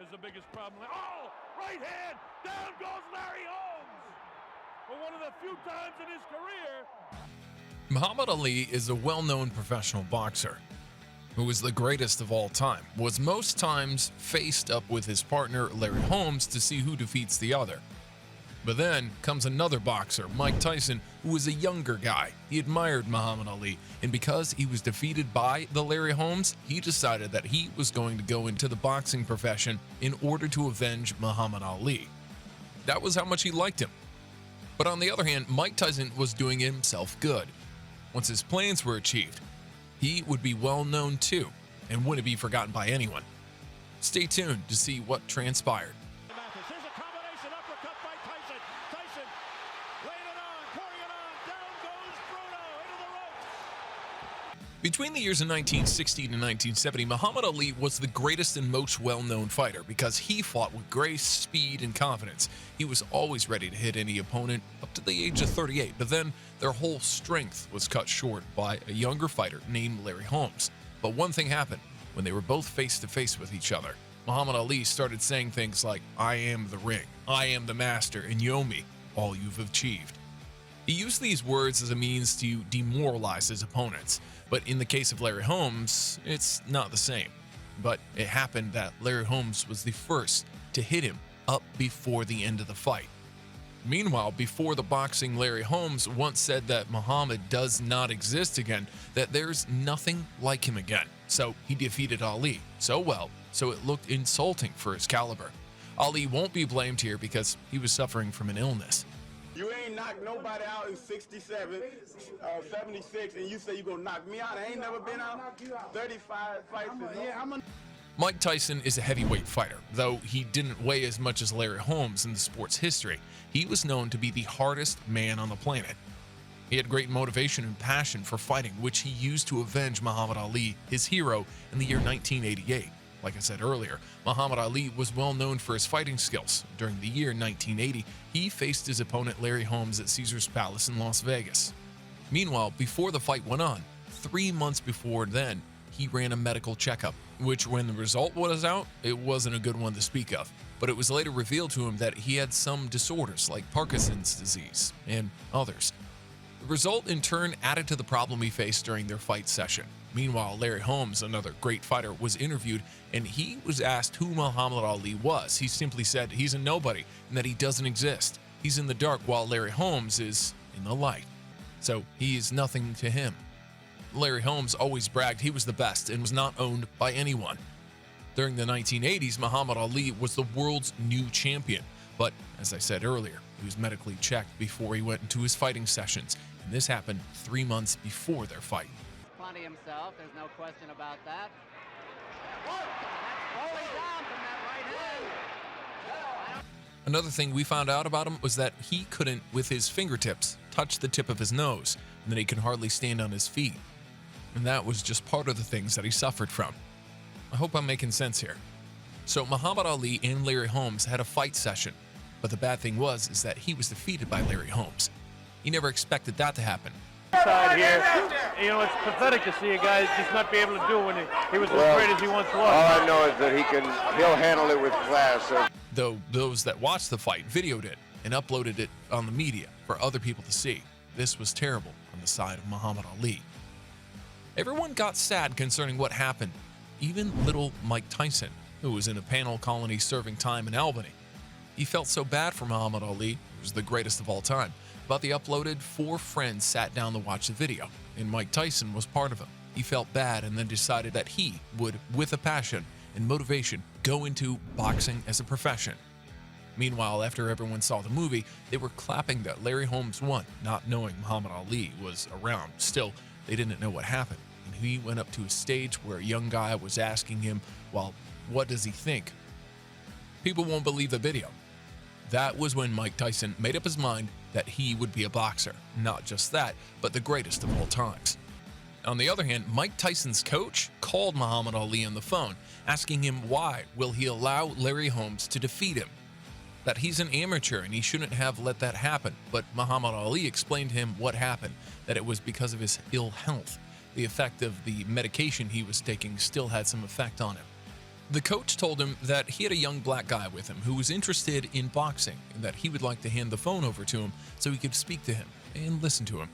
is the biggest problem. Oh, right hand, down goes Larry Holmes. For one of the few times in his career. Muhammad Ali is a well-known professional boxer who is the greatest of all time, was most times faced up with his partner Larry Holmes to see who defeats the other. But then comes another boxer, Mike Tyson, who was a younger guy. He admired Muhammad Ali, and because he was defeated by the Larry Holmes, he decided that he was going to go into the boxing profession in order to avenge Muhammad Ali. That was how much he liked him. But on the other hand, Mike Tyson was doing himself good. Once his plans were achieved, he would be well known too, and wouldn't be forgotten by anyone. Stay tuned to see what transpired. Here's a combination uppercut by Tyson. Tyson laying it on, pouring it on. Down goes Bruno into the ropes. Between the years of 1960 to 1970, Muhammad Ali was the greatest and most well-known fighter because he fought with grace, speed, and confidence. He was always ready to hit any opponent up to the age of 38, but then their whole strength was cut short by a younger fighter named Larry Holmes. But one thing happened when they were both face-to-face with each other. Muhammad Ali started saying things like, "I am the ring, I am the master, and you owe me all you've achieved." He used these words as a means to demoralize his opponents, but in the case of Larry Holmes, it's not the same. But it happened that Larry Holmes was the first to hit him up before the end of the fight. Meanwhile, before the boxing, Larry Holmes once said that Muhammad does not exist again, that there's nothing like him again. So he defeated Ali so well, so it looked insulting for his caliber. Ali won't be blamed here because he was suffering from an illness. You ain't knocked nobody out in 67, 76, and you say you gonna knock me out. I ain't never been out 35 fights. Mike Tyson is a heavyweight fighter, though he didn't weigh as much as Larry Holmes in the sport's history. He was known to be the hardest man on the planet. He had great motivation and passion for fighting, which he used to avenge Muhammad Ali, his hero, in the year 1988. Like I said earlier, Muhammad Ali was well known for his fighting skills. During the year 1980, he faced his opponent Larry Holmes at Caesar's Palace in Las Vegas. Meanwhile, before the fight went on, 3 months before then, he ran a medical checkup, which when the result was out, it wasn't a good one to speak of. But it was later revealed to him that he had some disorders like Parkinson's disease and others. The result in turn added to the problem he faced during their fight session. Meanwhile, Larry Holmes, another great fighter, was interviewed and he was asked who Muhammad Ali was. He simply said he's a nobody and that he doesn't exist. He's in the dark while Larry Holmes is in the light. So he is nothing to him. Larry Holmes always bragged he was the best and was not owned by anyone. During the 1980s, Muhammad Ali was the world's new champion. But as I said earlier, he was medically checked before he went into his fighting sessions, and this happened 3 months before their fight. Plenty himself, there's no question about that. That's rolling down from that right hand. Another thing we found out about him was that he couldn't, with his fingertips, touch the tip of his nose, and that he could hardly stand on his feet. And that was just part of the things that he suffered from. I hope I'm making sense here. So Muhammad Ali and Larry Holmes had a fight session, but the bad thing is that he was defeated by Larry Holmes. He never expected that to happen. Side here, you know, it's pathetic to see a guy just not be able to do it when he was as great as he once was. All I know is that he'll handle it with class. Though those that watched the fight videoed it and uploaded it on the media for other people to see. This was terrible on the side of Muhammad Ali. Everyone got sad concerning what happened, even little Mike Tyson, who was in a penal colony serving time in Albany. He felt so bad for Muhammad Ali, who was the greatest of all time. About the uploaded, 4 friends sat down to watch the video, and Mike Tyson was part of them. He felt bad and then decided that he would, with a passion and motivation, go into boxing as a profession. Meanwhile, after everyone saw the movie, they were clapping that Larry Holmes won, not knowing Muhammad Ali was around. Still, they didn't know what happened, and he went up to a stage where a young guy was asking him, well, what does he think? People won't believe the video. That was when Mike Tyson made up his mind that he would be a boxer. Not just that, but the greatest of all times. On the other hand, Mike Tyson's coach called Muhammad Ali on the phone, asking him why will he allow Larry Holmes to defeat him. That he's an amateur and he shouldn't have let that happen. But Muhammad Ali explained to him what happened, that it was because of his ill health. The effect of the medication he was taking still had some effect on him. The coach told him that he had a young black guy with him who was interested in boxing and that he would like to hand the phone over to him so he could speak to him and listen to him.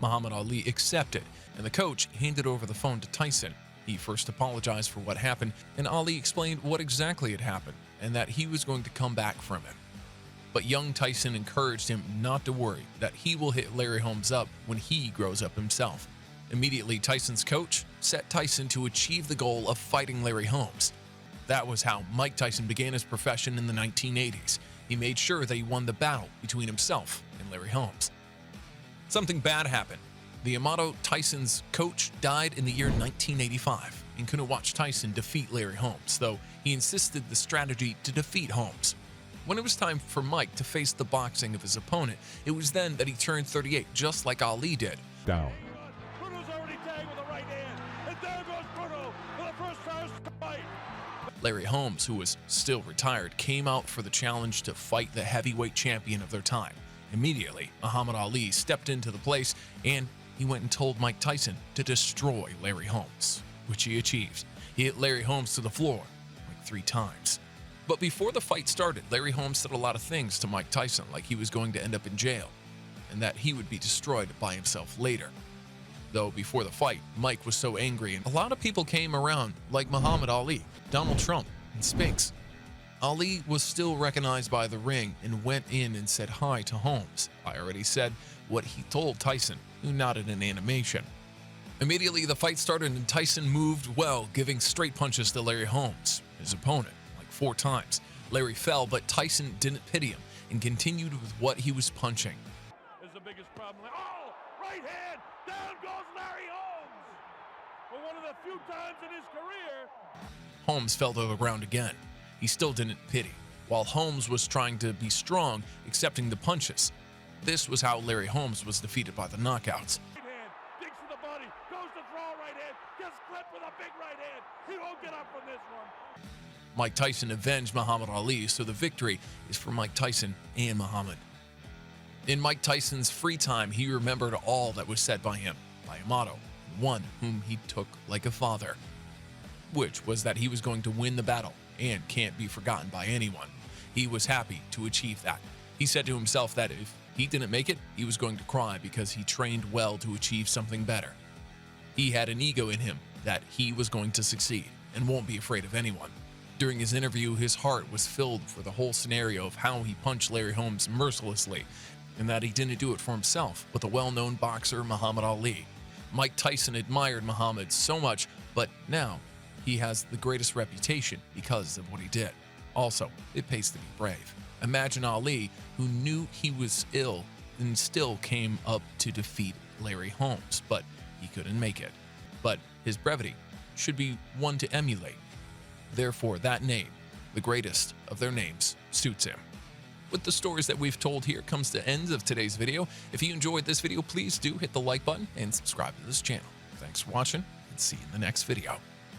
Muhammad Ali accepted, and the coach handed over the phone to Tyson. He first apologized for what happened, and Ali explained what exactly had happened and that he was going to come back from it. But young Tyson encouraged him not to worry, that he will hit Larry Holmes up when he grows up himself. Immediately, Tyson's coach set Tyson to achieve the goal of fighting Larry Holmes. That was how Mike Tyson began his profession in the 1980s. He made sure that he won the battle between himself and Larry Holmes. Something bad happened. The Amato Tyson's coach died in the year 1985 and couldn't watch Tyson defeat Larry Holmes, though he insisted the strategy to defeat Holmes. When it was time for Mike to face the boxing of his opponent, it was then that he turned 38, just like Ali did. Down. Bruno's already tagged with the right hand, and there goes Bruno for the first fight. Larry Holmes, who was still retired, came out for the challenge to fight the heavyweight champion of their time. Immediately, Muhammad Ali stepped into the place and he went and told Mike Tyson to destroy Larry Holmes, which he achieved. He hit Larry Holmes to the floor like 3 times. But before the fight started, Larry Holmes said a lot of things to Mike Tyson, like he was going to end up in jail and that he would be destroyed by himself later. Though before the fight, Mike was so angry and a lot of people came around, like Muhammad Ali, Donald Trump, and Spinks. Ali was still recognized by the ring and went in and said hi to Holmes. I already said what he told Tyson, who nodded in animation. Immediately, the fight started and Tyson moved well, giving straight punches to Larry Holmes, his opponent, like 4 times. Larry fell, but Tyson didn't pity him and continued with what he was punching. Is the biggest problem. Oh, right hand, down goes Larry Holmes. For one of the few times in his career. Holmes fell to the ground again. He still didn't pity, while Holmes was trying to be strong, accepting the punches. This was how Larry Holmes was defeated by the knockouts. Right hand, digs to the body, goes to draw right hand, gets clipped with a big right hand. He won't get up from this one. Mike Tyson avenged Muhammad Ali, so the victory is for Mike Tyson and Muhammad. In Mike Tyson's free time, he remembered all that was said by him, by Amato, one whom he took like a father, which was that he was going to win the battle and can't be forgotten by anyone. He was happy to achieve that. He said to himself that if he didn't make it, he was going to cry because he trained well to achieve something better. He had an ego in him that he was going to succeed and won't be afraid of anyone. During his interview, his heart was filled for the whole scenario of how he punched Larry Holmes mercilessly, and that he didn't do it for himself, but the well-known boxer Muhammad Ali. Mike Tyson admired Muhammad so much, but now he has the greatest reputation because of what he did. Also, it pays to be brave. Imagine Ali, who knew he was ill and still came up to defeat Larry Holmes, but he couldn't make it. But his brevity should be one to emulate. Therefore, that name, the greatest of their names, suits him. With the stories that we've told here comes the end of today's video. If you enjoyed this video, please do hit the like button and subscribe to this channel. Thanks for watching, and see you in the next video.